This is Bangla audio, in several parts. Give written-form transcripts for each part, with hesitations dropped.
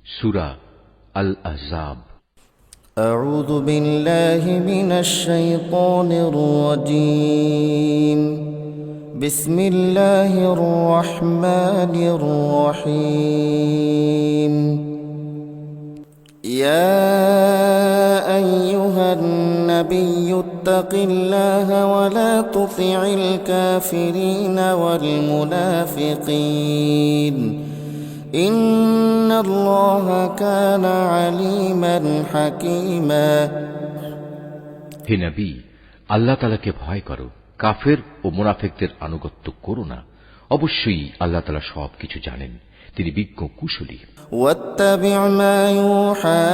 সূরা আল আহজাব। أعوذ بالله من الشيطان الرجيم. بسم الله الرحمن الرحيم. يا أيها النبي اتق الله ولا تطع الكافرين والمنافقين إن الله كان عليما حكيما. হে নবী, আল্লাহ তাআলাকে ভয় করো, কাফের ও মুনাফিকদের আনুগত্য করো না। অবশ্যই আল্লাহ তাআলা সবকিছু জানেন, তিনি বিজ্ঞ কুশলী। واتبع ما يوحى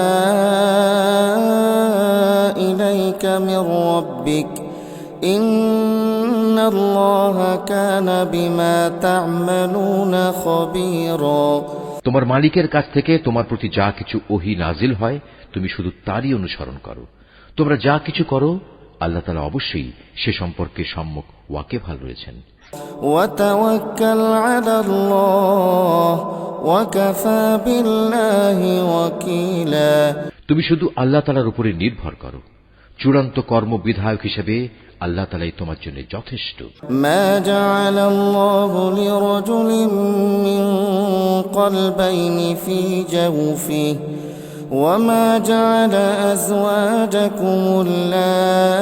إليك من ربك إن الله كان بما تعملون خبيرا. তোমার মালিকের কাছ থেকে তোমার প্রতি যা কিছু ওহী নাজিল হয় তুমি শুধু তারই অনুসরণ করো। তোমরা যা কিছু করো আল্লাহ তাআলা অবশ্যই সে সম্পর্কে সম্যক ওয়াকিবহাল রয়েছেন। وتوكل على الله وكفى بالله وكيلا. তুমি শুধু আল্লাহ তাআলার উপরে নির্ভর করো, চূড়ান্ত কর্মবিধায়ক হিসেবে আল্লাহ তাআলাই তোমার জন্য যথেষ্ট। ما جعل الله لرجل من قلبين في جوفه وما جعل أزواجكم اللائي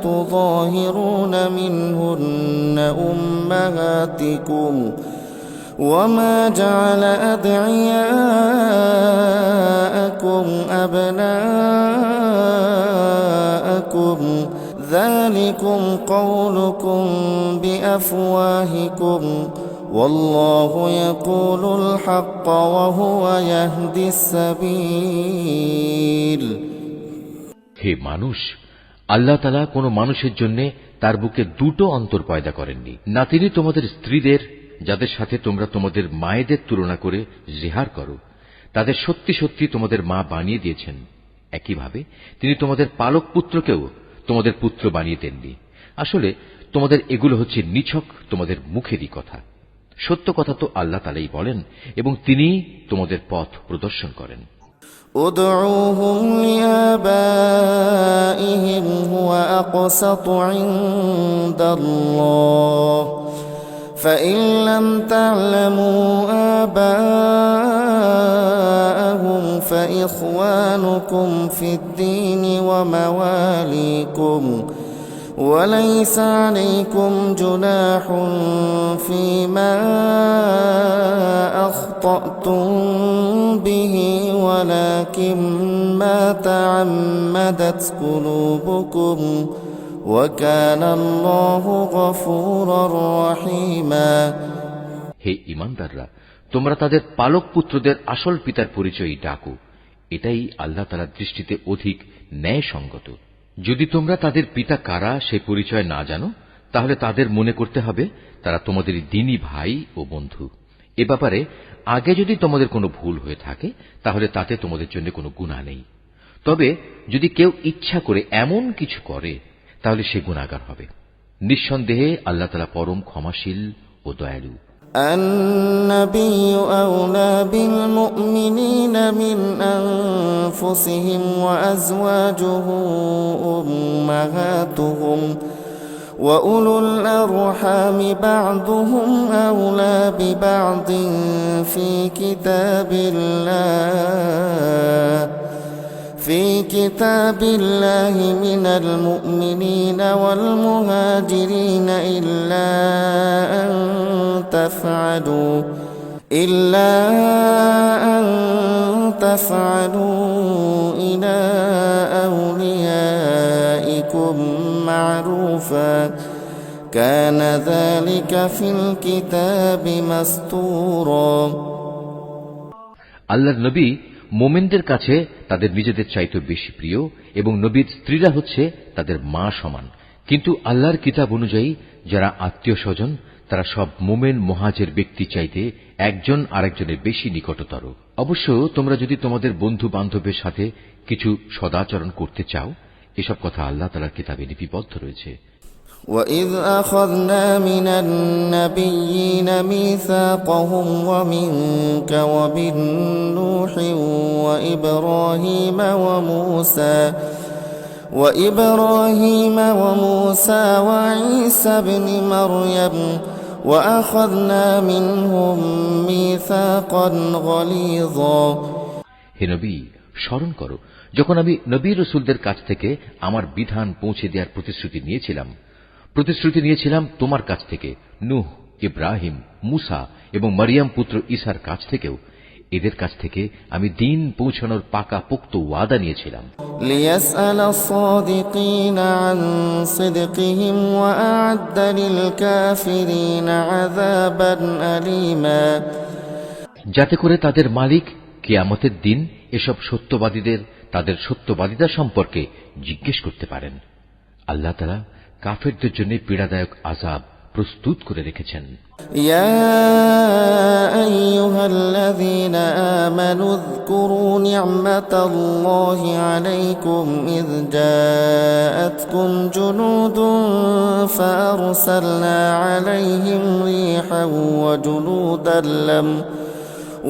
تظاهرون منهن أمهاتكم وما جعل أدعياءكم أبناءكم ذلكم قولكم بأفواهكم والله يقول الحق وهو يهدي السبيل. হে মানুষ, আল্লাহ তাআলা কোন মানুষের জন্য তার বুকে দুটো অন্তর পয়দা করেননি। না তিনি তোমাদের স্ত্রীদের, যাদের সাথে তোমরা তোমাদের মায়েদের তুলনা করে জিহার করো, তাদের সত্যি সত্যি তোমাদের মা বানিয়ে দিয়েছেন। একইভাবে তিনি তোমাদের পালক পুত্রকেও তোমাদের পুত্র বানিয়ে দেননি। আসলে তোমাদের এগুলো হচ্ছে নিছক তোমাদের মুখেরই কথা। সত্য কথা তো আল্লাহ তাআলাই বলেন এবং তিনি তোমাদের পথ প্রদর্শন করেন। ادعوهم لآبائهم هو أقسط عند الله فإن لم تعلموا آباءهم فإخوانكم في الدين ومواليكم وليس عليكم جناح فيما أخطأتم به ولكن ما تعمدت قلوبكم وكان الله غفورا رحيما. হে ঈমানদাররা, তোমরা তাদের পালক পুত্রদের আসল পিতার পরিচয় ডাকো, এটাই আল্লাহ তাআলার দৃষ্টিতে অধিক ন্যায়সঙ্গত। যদি তোমরা তাদের পিতা কারা সেই পরিচয় না জানো, তাহলে তাদের মনে করতে হবে তারা তোমাদের দ্বীনী ভাই ও বন্ধু। এ ব্যাপারে আগে যদি তোমাদের কোনো ভুল হয়ে থাকে তাহলে তাতে তোমাদের জন্য কোনো গুনাহ নেই। তবে যদি কেউ ইচ্ছা করে এমন কিছু করে তাহলে সে গুনাহগার হবে। নিঃসন্দেহে আল্লাহ তাআলা পরম ক্ষমাশীল ও দয়ালু। النبي أولى بالمؤمنين من أنفسهم وأزواجه أمهاتهم وأولو الأرحام بعضهم أولى ببعض في كتاب الله من المؤمنين والمهاجرين إلا أن تفعلوا إلى أوليائكم معروفا كان ذلك في الكتاب مسطورا. আল্লাহর নবী মুমিনদের কাছে তাদের নিজেদের চাইতে বেশি প্রিয় এবং নবীর স্ত্রীরা হচ্ছে তাদের মা সমান। কিন্তু আল্লাহর কিতাব অনুযায়ী যারা আত্মীয় স্বজন তারা সব মুমিন মুহাজির ব্যক্তি চাইতে একজন আরেকজনের বেশি নিকটতর। অবশ্য তোমরা যদি তোমাদের বন্ধু বান্ধবের সাথে কিছু সদাচরণ করতে চাও, এসব কথা আল্লাহ তাআলার কিতাবে লিপিবদ্ধ রয়েছে। وإذ أخذنا من النبيين ميثاقهم ومنك ومن نوح وإبراهيم وموسى وعيسى ابن مريم وأخذنا منهم ميثاقا غليظا হে নবী, স্মরণ করো যখন আমি নবী রাসূলদের কাছ থেকে আমার বিধান পৌঁছে দেওয়ার প্রতিশ্রুতি নিয়েছিলাম তোমার কাছ থেকে, নূহ, ইব্রাহিম, মুসা এবং মরিয়ম পুত্র ঈসার কাছ থেকেও। এদের কাছ থেকে আমি দিন পৌঁছানোর পাকা পোক্ত ওয়াদা নিয়েছিলাম। লিয়াসআল আস-সাদিকিনা আন সিদকিহিম ওয়া আ'আদ্দা লিল কাফিরিনা আযাবান আলীমা, যাতে করে তাদের মালিক কিয়ামতের দিন এসব সত্যবাদীদের তাদের সত্যবাদিতা সম্পর্কে জিজ্ঞেস করতে পারেন। আল্লাহ তাআলা কাফেরদের জন্য পীড়াদায়ক আযাব প্রস্তুত করে রেখেছেন। ইয়া আইয়ুহাল্লাযীনা আমানু যকুরু নি'মাতাল্লাহি আলাইকুম ইয জাআতকুম জুনুদুন ফাআরসালনা আলাইহিম রিহান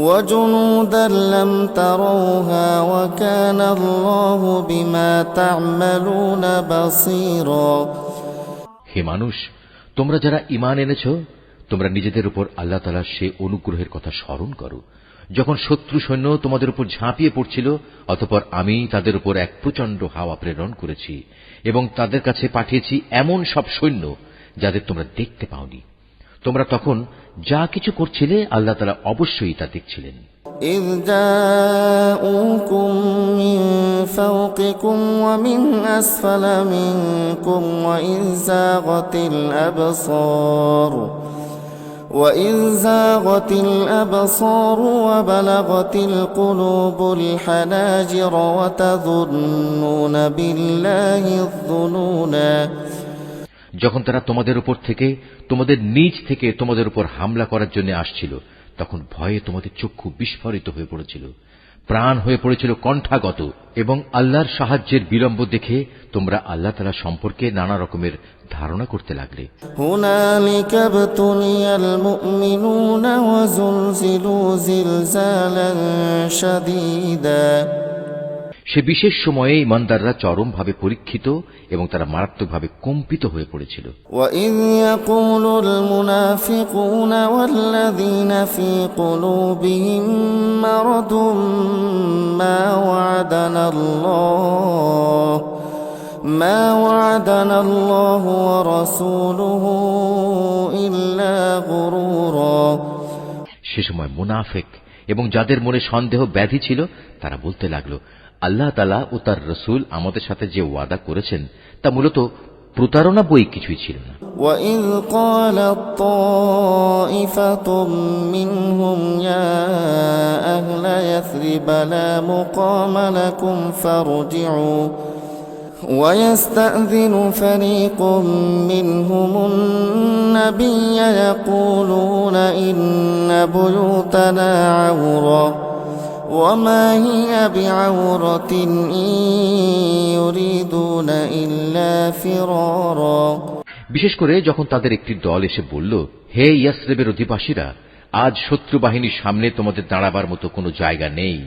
وجنودا لم تروها وكان الله بما تعملون بصيرا। হে মানুষ, তোমরা যারা ঈমান এনেছো, তোমরা নিজেদের উপর আল্লাহ তাআলার সে অনুগ্রহের কথা স্মরণ করো যখন শত্রু সৈন্য তোমাদের উপর ঝাঁপিয়ে পড়ছিল, অতঃপর আমি তাদের উপর এক প্রচণ্ড হাওয়া প্রেরণ করেছি এবং তাদের কাছে পাঠিয়েছি এমন সব সৈন্য যাদের তোমরা দেখতে পাওনি। তোমরা তখন যা কিছু করছিলে আল্লাহ তাআলা অবশ্যই তা দেখছিলেন। إذ جاءوكم من فوقكم ومن أسفل منكم وإذ زاغت الأبصار وبلغت القلوب الحناجر وتظنون بالله الظنونا। যখন তারা তোমাদের উপর থেকে, তোমাদের নিচ থেকে তোমাদের উপর হামলা করার জন্য আসছিল, তখন ভয়ে তোমাদের চক্ষু বিস্ফারিত হয়ে পড়েছিল, প্রাণ হয়ে পড়েছিল কণ্ঠাগত, এবং আল্লাহর সাহায্যের বিলম্ব দেখে তোমরা আল্লাহ তাআলা সম্পর্কে নানা রকমের ধারণা করতে লাগলে। হুনালিকা বুতুলিয়াল মুমিনুনা ওয়া যুলজিলু জিলজালান শাদীদা। সে বিশেষ সময়ে ঈমানদাররা চরমভাবে পরীক্ষিত এবং তারা মারাত্মকভাবে কম্পিত হয়ে পড়েছিল। وَإِذْ يَقُولُ الْمُنَافِقُونَ وَالَّذِينَ فِي قُلُوبِهِم مَّرَضٌ مَّا وَعَدَنَا اللَّهُ وَرَسُولُهُ إِلَّا غُرُورًا। সে সময় মুনাফিক এবং যাদের মনে সন্দেহ ব্যাধি ছিল তারা বলতে লাগলো, আল্লাহ তাআলা ও তার রাসূল আমাদের সাথে যে ওয়াদা করেছেন তা মূলত প্রতারণা বই কিছুই ছিল না। وَإِذْ قَالَت طَّائِفَةٌ مِّنْهُمْ يَا أَهْلَ يَثْرِبَ لَا مُقَامَ لَكُمْ فَارْجِعُوا وَيَسْتَأْذِنُ فَرِيقٌ مِّنْهُمُ النَّبِيَّ يَقُولُونَ إِنَّ بُيُوتَنَا عَوْرَةٌ وَمَا هِيَ بِعَوْرَةٍ إِن يُرِيدُونَ إِلَّا فِرَارًا। বিশেষ করে যখন তাদের একটি দল এসে বলল, হে ইয়াসরিবের অধিবাসীরা, আজ শত্রু বাহিনীর সামনে তোমাদের দাঁড়াবার মতো কোনো জায়গা নেই,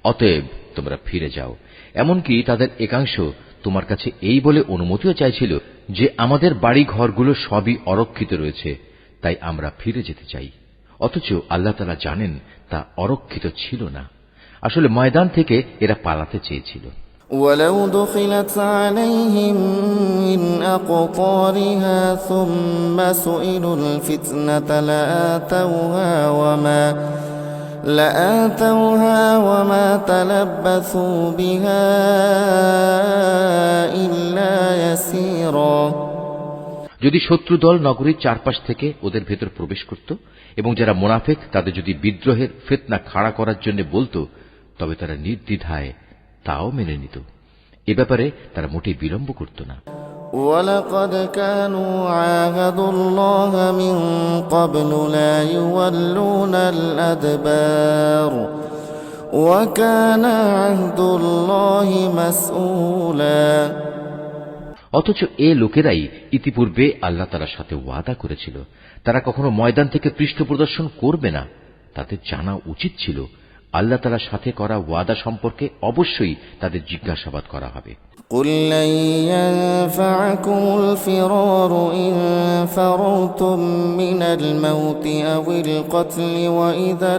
অতএব তোমরা ফিরে যাও। এমনকি তাদের একাংশ তোমার কাছে এই বলে অনুমতিও চাইছিল যে আমাদের বাড়ি ঘরগুলো সবই অরক্ষিত রয়েছে, তাই আমরা ফিরে যেতে চাই। অথচ আল্লাহ তাআলা জানেন তা অরক্ষিত ছিল না, আসলে ময়দান থেকে এরা পালাতে চেয়েছিল। وَلَوْ دُخِلَتْ عَلَيْهِمْ مِنْ أَقْطَارِهَا ثُمَّ سُئِلُوا الْفِتْنَةَ لَآتَوْهَا وَمَا تَلَبَّثُوا بِهَا إِلَّا يَسِيرًا। যদি শত্রু দল নগরীর চারপাশ থেকে ওদের ভেতর প্রবেশ করত এবং যারা মুনাফিক তাদের যদি বিদ্রোহের ফিতনা খাড়া করার জন্য বলতো, তবে তারা নির্দ্বিধায় তাও মেনে নিত। এ ব্যাপারে তারা মোটেই বিলম্ব করত না। وَلَقَدْ كَانُوا عَاهَدُوا اللَّهَ مِن قَبْلُ لَا يُوَلُّونَ الْأَدْبَارَ وَكَانَ عَهْدُ اللَّهِ مَسْئُولًا। অথচ এ লোকেরাই ইতিপূর্বে আল্লাহ তাআলার সাথে ওয়াদা করেছিল তারা কখনো ময়দান থেকে পৃষ্ঠ প্রদর্শন করবে না। তাদের জানা উচিত ছিল আল্লাহ তাআলার সাথে করা ওয়াদা সম্পর্কে অবশ্যই তাদের জিজ্ঞাসাবাদ করা হবে। قل لن ينفعكم الفرار إن فررتم من الموت أو القتل وإذا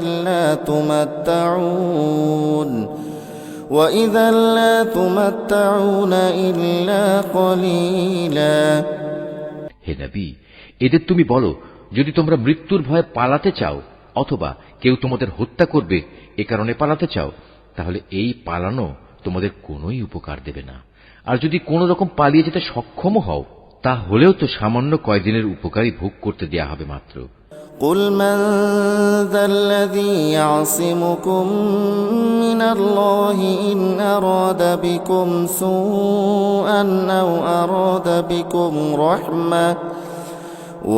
لا تمتعون إلا قليلا। হে নবী, এদের তুমি বলো, যদি তোমরা মৃত্যুর ভয়ে পালাতে চাও অথবা কেউ তোমাদের হত্যা করবে এ কারণে পালাতে চাও, তাহলে এই পালানো তোমাদের কোনোই উপকার দেবে না। আর যদি কোনো রকম পালিয়ে যেতে সক্ষম হও, তাহলেও তো সামান্য কয়দিনের উপকারই ভোগ করতে দেয়া হবে মাত্র। قل من ذا الذي يعصمكم من الله إن أراد بكم سوءا أو أراد بكم رحمة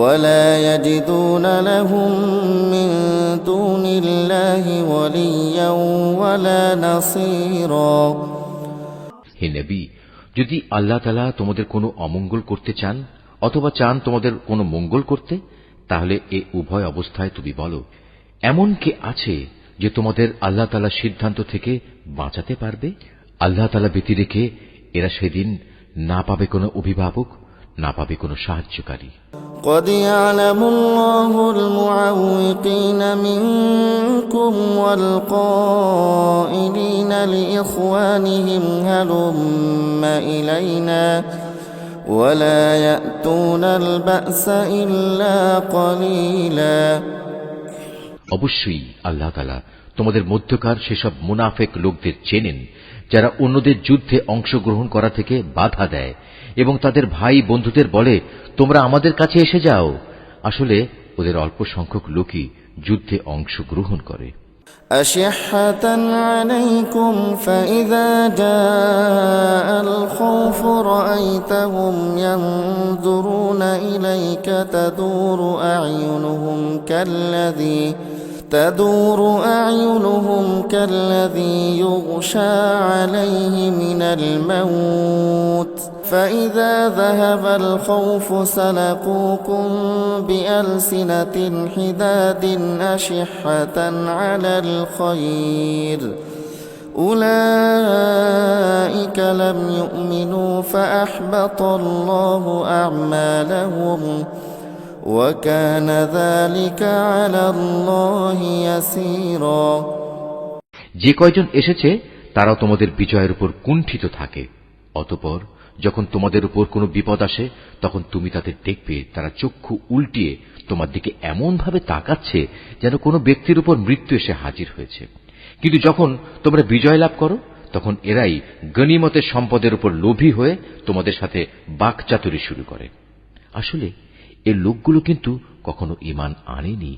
ولا يجدون لهم من دون الله وليا ولا نصيرا। হে নবী, যদি আল্লাহ তাআলা তোমাদের কোনো অমঙ্গল করতে চান অথবা চান তোমাদের কোনো মঙ্গল করতে, তাহলে এ উভয় অবস্থায় তুমি বলো, এমন কে আছে যে তোমাদের আল্লাহ তাআলার সিদ্ধান্ত থেকে বাঁচাতে পারবে? আল্লাহ তাআলা ব্যতি রেখে এরা সেদিন না পাবে কোনো অভিভাবক, না পাবে কোনো সাহায্যকারী। قد يعلم الله المعوقين منكم والقائلين لإخوانهم هلم إلينا ولا يأتون البأس إلا قليلا। অবশ্যই আল্লাহ তাআলা তোমাদের মধ্যকার সেসব মুনাফিক লোকদের চেনেন যারা অন্যদের যুদ্ধে অংশগ্রহণ করা থেকে বাধা দেয় এবং তাদের ভাই বন্ধুদের বলে, তোমরা আমাদের কাছে এসে যাও। আসলে ওদের অল্প সংখ্যক লোকই যুদ্ধে অংশগ্রহণ করে। أشحة عليكم فإذا جاء الخوف رأيتهم ينظرون إليك تدور أعينهم كالذي يغشى عليه من الموت فإذا ذهب الخوف سلقوكم بألسنة حداد أشحة على الخير أولئك لم يؤمنوا فأحبط الله أعمالهم وكان ذلك على الله يسيرا। যে কয়জন এসেছে তারাও তোমাদের বিজয়ের উপর কুণ্ঠিত থাকে। অতঃপর যখন তোমাদের উপর কোনো বিপদ আসে তখন তুমি তাদের দেখবে তারা চক্ষু উল্টিয়ে তোমার দিকে এমন ভাবে তাকাচ্ছে যেন কোনো ব্যক্তির উপর মৃত্যু এসে হাজির হয়েছে। কিন্তু যখন তোমরা বিজয় লাভ করো তখন এরাই গনিমতের সম্পদের উপর লোভী হয়ে তোমাদের সাথে বাকচাতুরি শুরু করে। আসলে এই লোকগুলো কিন্তু কখনো ঈমান আনেনি।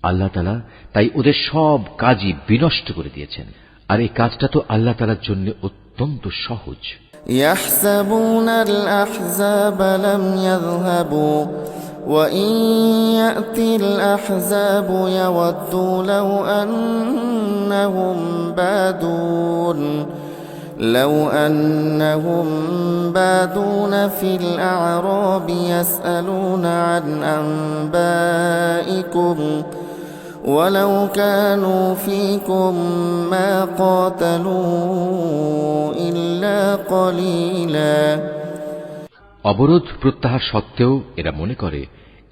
আল্লাহ তাআলা তাই ওদের সব কাজই বিনষ্ট করে দিয়েছেন। আর এই কাজটা তো আল্লাহ তাআলার জন্য অত্যন্ত সহজ। يحسبون الأحزاب لم يذهبوا وإن يأتي الأحزاب يودوا لو أنهم بادون في الأعراب يسألون عن أنبائكم ولو كانوا فيكم ما قاتلوا إلا قليلا। অবরোধ প্রত্যাহার সত্ত্বেও এরা মনে করে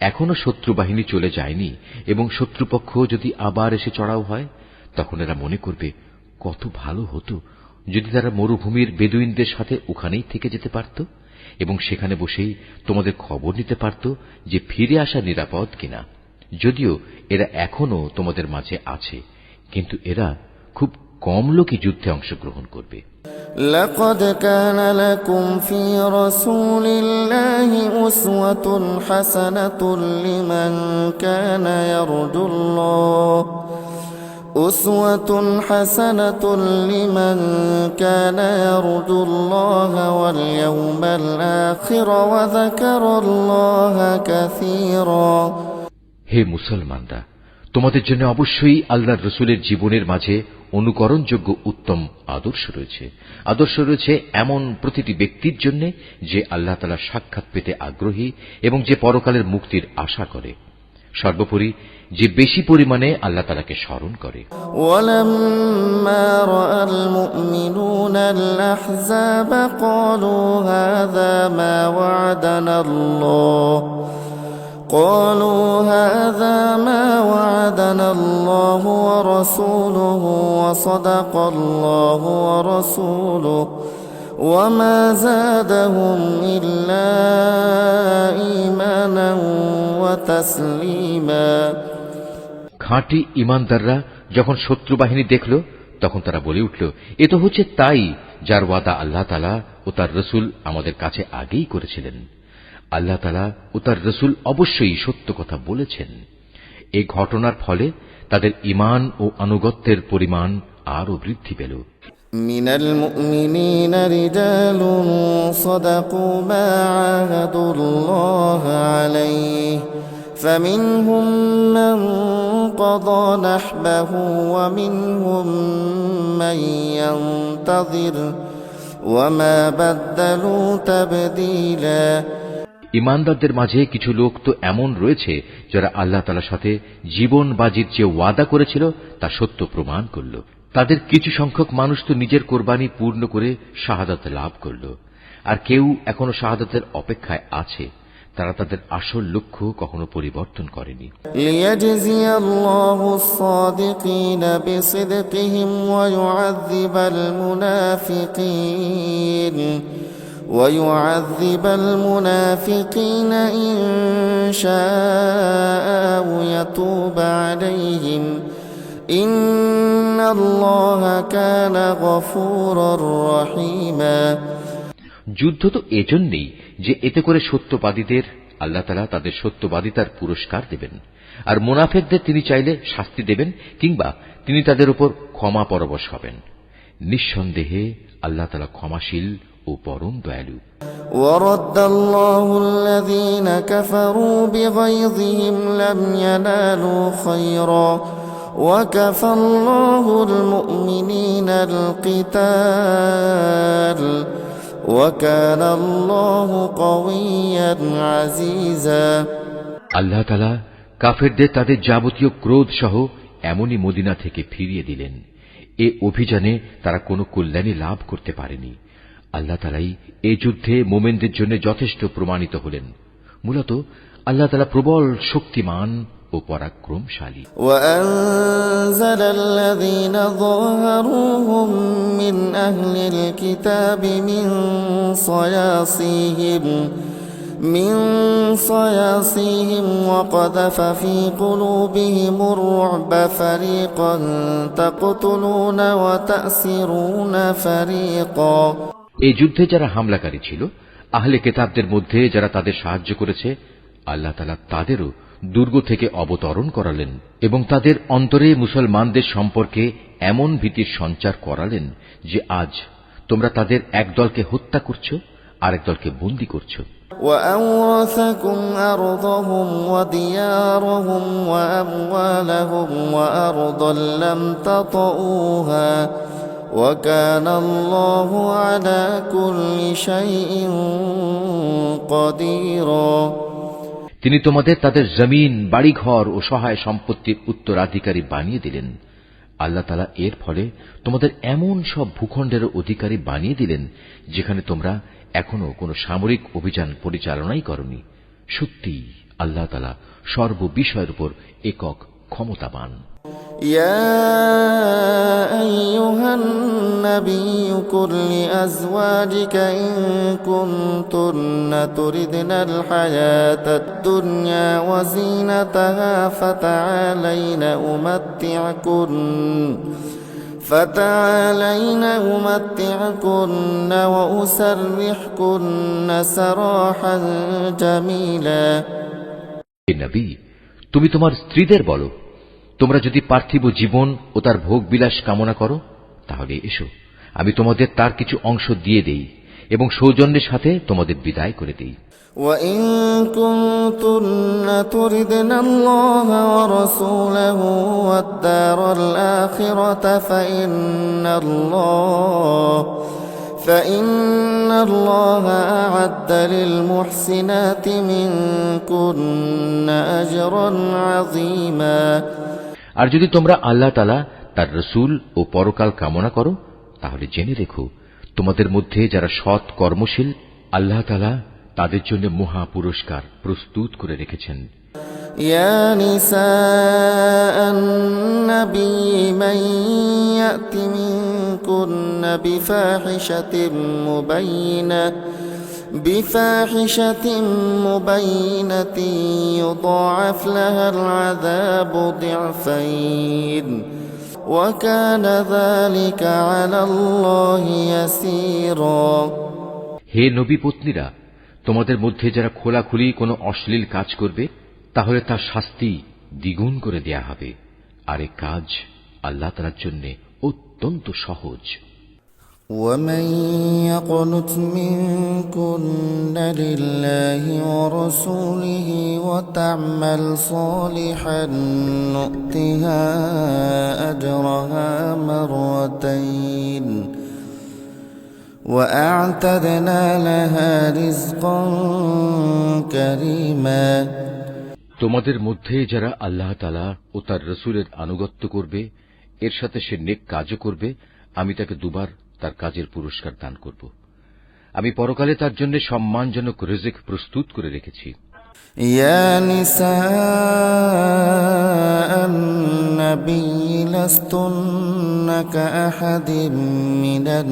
এখনো শত্রু বাহিনী চলে যায়নি এবং শত্রুপক্ষ যদি আবার এসে চড়াও হয় তখন এরা মনে করবে কত ভালো হতো যদি তারা মরুভূমির বেদুইনদের সাথে ওখানেই থেকে যেতে পারত এবং সেখানে বসেই তোমাদের খবর নিতে পারত যে ফিরে আসা নিরাপদ কিনা। যদিও এরা এখনো তোমাদের মাঝে আছে, কিন্তু এরা খুব কম লোকই যুদ্ধে অংশগ্রহণ করবে। لقد كان لكم في رسول الله أسوة حسنة لمن كان يرجو الله واليوم الآخر وذكر الله كثيرا। হে মুসলমানরা, তোমাদের জন্য অবশ্যই আল্লাহর রসুলের জীবনের মাঝে অনুকরণযোগ্য উত্তম আদর্শ রয়েছে এমন প্রতিটি ব্যক্তির জন্য যে আল্লাহ তাআলার সাক্ষাৎ পেতে আগ্রহী এবং যে পরকালের মুক্তির আশা করে, সর্বোপরি যে বেশি পরিমাণে আল্লাহ তাআলাকে স্মরণ করে। ওয়ালাম্মা রাআল মুমিনুনাল আহজাবা ক্বালু হাযা মা ওয়া'দানাল্লাহ قالوا هذا ما وعدنا الله ورسوله وصدق الله ورسوله وما زادهم إلا إيمانا وتسليما। খাঁটি ঈমানদাররা যখন শত্রু বাহিনী দেখল তখন তারা বলে উঠল, এ তো হচ্ছে তাই যার ওয়াদা আল্লাহ তাআলা ও তার রাসূল আমাদের কাছে আগেই করেছিলেন। আল্লাহ তাআলা ও তার রাসূল অবশ্যই সত্য কথা বলেছেন। এই ঘটনার ফলে তাদের ঈমান ও আনুগত্যের পরিমাণ আরো বৃদ্ধি পেল। মিনাল মুমিনিনা রিজালুন সাদাকু মা আহাদুল্লাহ আলাইহি ফামিনহুম মান ক্বাদা নাহবাহু ওয়া মিনহুম মান ইয়ানতাযির ওয়া মা বাদদালু তাবদীলা। ঈমানদারদের মাঝে কিছু লোক তো এমন রয়েছে যারা আল্লাহ তাআলার সাথে জীবন বাজির যে ওয়াদা করেছিল তা সত্য প্রমাণ করল। তাদের কিছু সংখ্যক মানুষ তো নিজের কোরবানি পূর্ণ করে শাহাদাত লাভ করল, আর কেউ এখনো শাহাদাতের অপেক্ষায় আছে। তারা তাদের আসল লক্ষ্য কখনো পরিবর্তন করেনি। লিয়াজজিয়াল্লাহুস সাদিকিনা বিসিদকিহিম ওয়া ইউআযযিবাল মুনাফিকিন ويعذب المنافقين إن شاء أو يتوب عليهم إن الله كان غفورا رحيما। যুদ্ধ তো এজন্যই যে এতে করে সত্যবাদীদের আল্লাহ তাআলা তাদের সত্যবাদিতার পুরস্কার দেবেন, আর মুনাফিকদের তিনি চাইলে শাস্তি দেবেন কিংবা তিনি তাদের উপর ক্ষমা পরবশ হবেন। নিঃসন্দেহে আল্লাহ তাআলা ক্ষমাশীল ও পরম দয়ালু। ওয়ারাদ্দাল্লাহু আল্লাযীনা কাফারু বিগায়যিহিম লাম ইয়ানালু খায়রা ওয়া কাফাল্লাহুল মুমিনিনাল কিতাল ওয়া কানাল্লাহু কাওয়িয়্যান আজিজা। আল্লাহ তাআলা কাফেরদের তাদের যাবতীয় ক্রোধ সহ এমনই মদিনা থেকে ফিরিয়ে দিলেন। এ অভিযানে তারা কোনো কল্যাণী লাভ করতে পারেনি। আল্লাহ তাআলাই এই যুদ্ধে মুমিনদের জন্য যথেষ্ট প্রমাণিত হলেন। মূলত আল্লাহ তাআলা প্রবল শক্তিমান ও পরাক্রমশালী। ওয়ানজালাল্লাযীনা যাহারুহুম মিন আহলিল কিতাবি মিন সায়াসিহিম ওয়া কাযাফা ফী কুলূবিহিমুর রু'বা ফারীকান তাকতুলুনা ওয়া তা'সিরুনা ফারীকা। এই যুদ্ধে যারা হামলাকারী ছিল, আহলে কিতাবদের মধ্যে যারা তাদের সাহায্য করেছে, আল্লাহ তাআলা তাদেরও দুর্গ থেকে অবতরণ করালেন এবং তাদের অন্তরে মুসলমানদের সম্পর্কে এমন ভীতির সঞ্চার করালেন যে আজ তোমরা তাদের এক দলকে হত্যা করছো, আরেক দলকে বন্দী করছো। وأورثكم أرضهم وديارهم وأموالهم وأرضا لم تطئوها وكان الله على كل شيء قديرا। তিনি তোমাদের তাদের জমিন, বাড়িঘর ও সহায় সম্পত্তির উত্তরাধিকারী বানিয়ে দিলেন। আল্লাহ তাআলা এর ফলে তোমাদের এমন সব ভূখণ্ডের অধিকারী বানিয়ে দিলেন যেখানে তোমরা এখনো কোনো সামরিক অভিযান পরিচালনাই করনি। সত্যি আল্লাহ তাআলা সর্ববিষয়ের উপর একক ক্ষমতাবান। ইয়া আইয়ুহান নাবিয়্যু কুল লিআজওয়াজিকা ইন কুনতুন্না তুরিদনাল হায়াতাদ দুনিয়া ওয়া যিনাতাহা فتعالين أمتعكن وأسرحكن سراحا جميلا। নবী, তুমি তোমার স্ত্রীদের বলো, তোমরা যদি পার্থিব জীবন ও তার ভোগ বিলাস কামনা করো তাহলে এসো, আমি তোমাদের তার কিছু অংশ দিয়ে দেই এবং সৌজন্যের সাথে তোমাদের বিদায় করে দেই। وإن كنتن تردن الله ورسوله والدار الآخرة فإن الله أعد للمحسنات منكن أجرا عظيما। আর যদি তোমরা আল্লাহ তাআলা, তার রাসূল ও পরকাল কামনা করো, তাহলে জেনে রেখো তোমাদের মধ্যে যারা সৎ কর্মশীল, আল্লাহ তাআলা তাদের জন্য মহা পুরস্কার প্রস্তুত করে রেখেছেন। يا نساء النبي من يأت منكن بفاحشة مبينة يضاعف لها العذاب ضعفين وكان ذلك على الله يسيرا। হে নবী পত্নীরা, তোমাদের মধ্যে যারা খোলাখুলি কোনো অশ্লীল কাজ করবে, তাহলে তার শাস্তি দ্বিগুণ করে দেয়া হবে। আর এই কাজ আল্লাহ তাআলার জন্য অত্যন্ত সহজ। ومن يقنت منكن لله ورسوله وتعمل صالحا نؤتها أجرها مرتين وأعتدنا لها رزقا كريما। তোমাদের মধ্যে যারা আল্লাহ তাআলা ও তার রাসূলের আনুগত্য করবে, এর সাথে সে নেক কাজও করবে, আমি তাকে দুবার তার কাজের পুরস্কার দান করব। আমি পরকালে তার জন্য সম্মানজনক রিজিক প্রস্তুত করে রেখেছি। ইয়া নিসাআন নবী লাস্তুন্না কাআহাদিম মিনান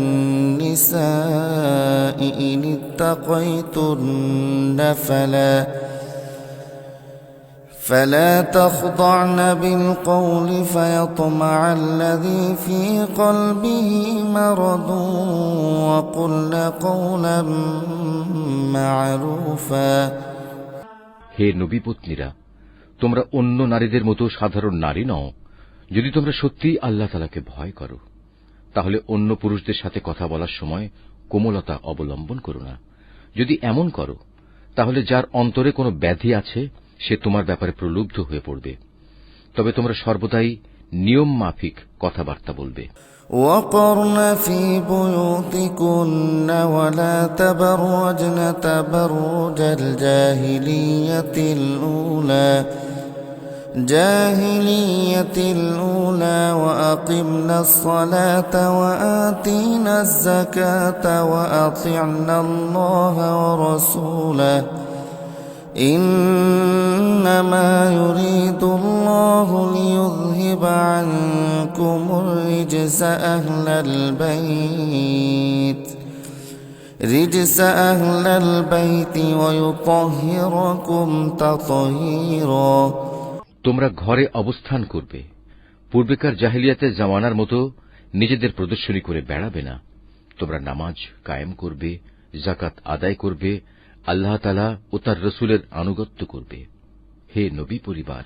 নিসাঈ ইন ইত্তাকাইতুন্না فلا تخضعن بالقول فيطمع الذي في قلبه مرض وقلن قولا معروفا। হে নবী পত্নীরা, তোমরা অন্য নারীদের মতো সাধারণ নারী নও। যদি তোমরা সত্যিই আল্লাহ তাআলাকে ভয় করো, তাহলে অন্য পুরুষদের সাথে কথা বলার সময় কোমলতা অবলম্বন করো না। যদি এমন করো, তাহলে যার অন্তরে কোনো ব্যাধি আছে সে তোমার ব্যাপারে প্রলুব্ধ হয়ে পড়বে। তবে তোমরা সর্বদাই নিয়ম মাফিক কথাবার্তা বলবে। وقرن في بيوتكن ولا تبرجن تبرج الجاهلية الأولى وأقمنا الصلاة وآتينا الزكاة وأطعنا الله ورسوله إنما يريد الله ليذهب عنكم الرجس أهل البيت ويطهركم تطهيرا। তোমরা ঘরে অবস্থান করবে, পূর্বেকার জাহিলিয়াতের জামানার মতো নিজেদের প্রদর্শনী করে বেড়াবে না। তোমরা নামাজ কায়েম করবে, যাকাত আদায় করবে, আল্লাহ তাআলা ও তার রাসূলের আনুগত্য করবে। হে নবী পরিবার,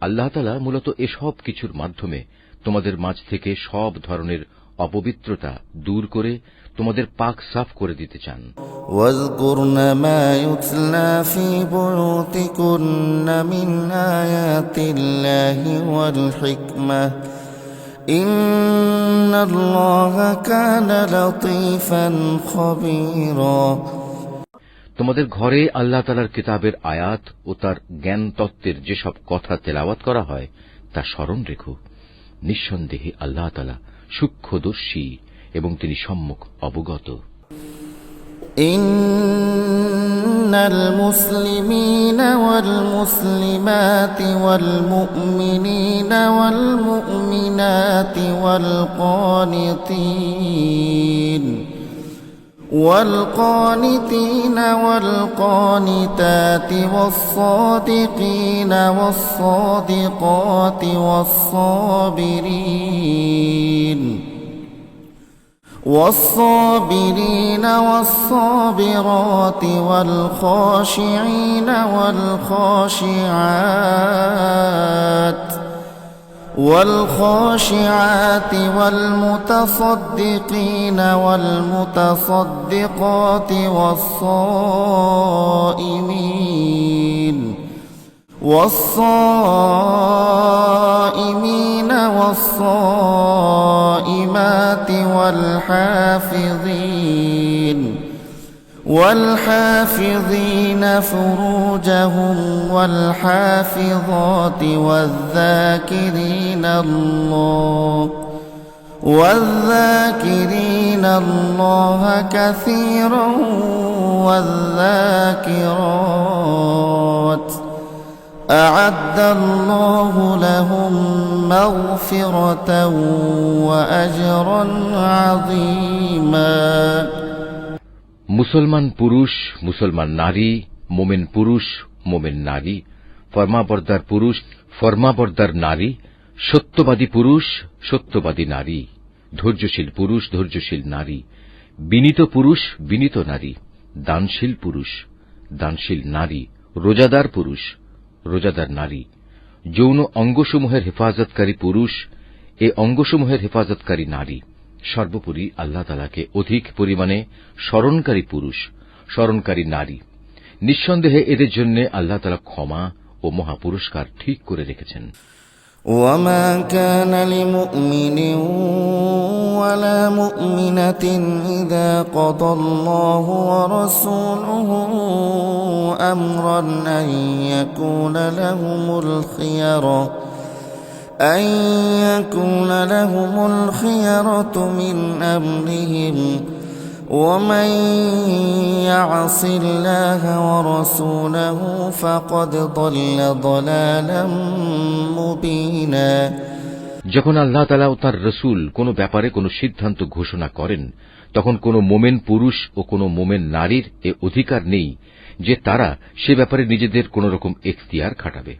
আল্লাহ তাআলা মূলত এসব কিছুর মাধ্যমে তোমাদের মাঝ থেকে সব ধরনের অপবিত্রতা দূর করে তোমাদের পাক সাফ করে দিতে চান। ওয়াযকুরন মা ইউতলা ফি বুয়ুতিকুন্না মিন আয়াতিল্লাহি ওয়াল হিকমাহ ইন্নাল্লাহা কানা লাতীফান খাবীরা। তোমাদের ঘরে আল্লাহ তাআলার কিতাবের আয়াত ও তার জ্ঞান তত্ত্বের যেসব কথা তেলাওয়াত করা হয় তা স্মরণ রেখো। নিঃসন্দেহে আল্লাহ তাআলা সূক্ষ্মদর্শী এবং তিনি সম্যক অবগত। ইন্নাল মুসলিমিনা ওয়াল মুসলিমাতি ওয়াল মুমিনিনা ওয়াল মুমিনাতি ওয়াল والقانتين والقانتات والصادقين والصادقات والصابرين والصابرات والخاشعين والخاشعات والخاشعات والمتصدقين والمتصدقات والصائمين والصائمات والحافظين فروجهم والحافظات والذاكرين الله كثيرا والذاكرات أعد الله لهم مغفرة وأجرا عظيما মুসলমান পুরুষ, মুসলমান নারী, মোমেন পুরুষ, মোমেন নারী, ফরমাবরদার পুরুষ, ফরমাবরদার নারী, সত্যবাদী পুরুষ, সত্যবাদী নারী, ধৈর্যশীল পুরুষ, ধৈর্যশীল নারী, বিনীত পুরুষ, বিনীত নারী, দানশীল পুরুষ, দানশীল নারী, রোজাদার পুরুষ, রোজাদার নারী, যৌন অঙ্গসমূহের হেফাজতকারী পুরুষ, এ অঙ্গসমূহের হেফাজতকারী নারী, সর্বোপরি আল্লাহ তাআলাকে অধিক পরিমাণে স্মরণকারী পুরুষ, স্মরণকারী নারী। নিঃসন্দেহে এদের জন্য আল্লাহ তাআলা ক্ষমা ও মহাপুরস্কার ঠিক করে রেখেছেন। وما كان لمؤمن ولا مؤمنة إذا قضى الله ورسوله أمرا أن يكون لهم الخيرة من أمرهم ومن يعص الله ورسوله فقد ضل ضلالا مبينا যখন আল্লাহ তাআলা ও তাঁর রাসূল কোনো ব্যাপারে কোনো সিদ্ধান্ত ঘোষণা করেন, তখন কোনো মোমেন পুরুষ ও কোনো মোমেন নারীর এ অধিকার নেই যে তারা সে ব্যাপারে নিজেদের কোন রকম এখতিয়ার খাটাবে।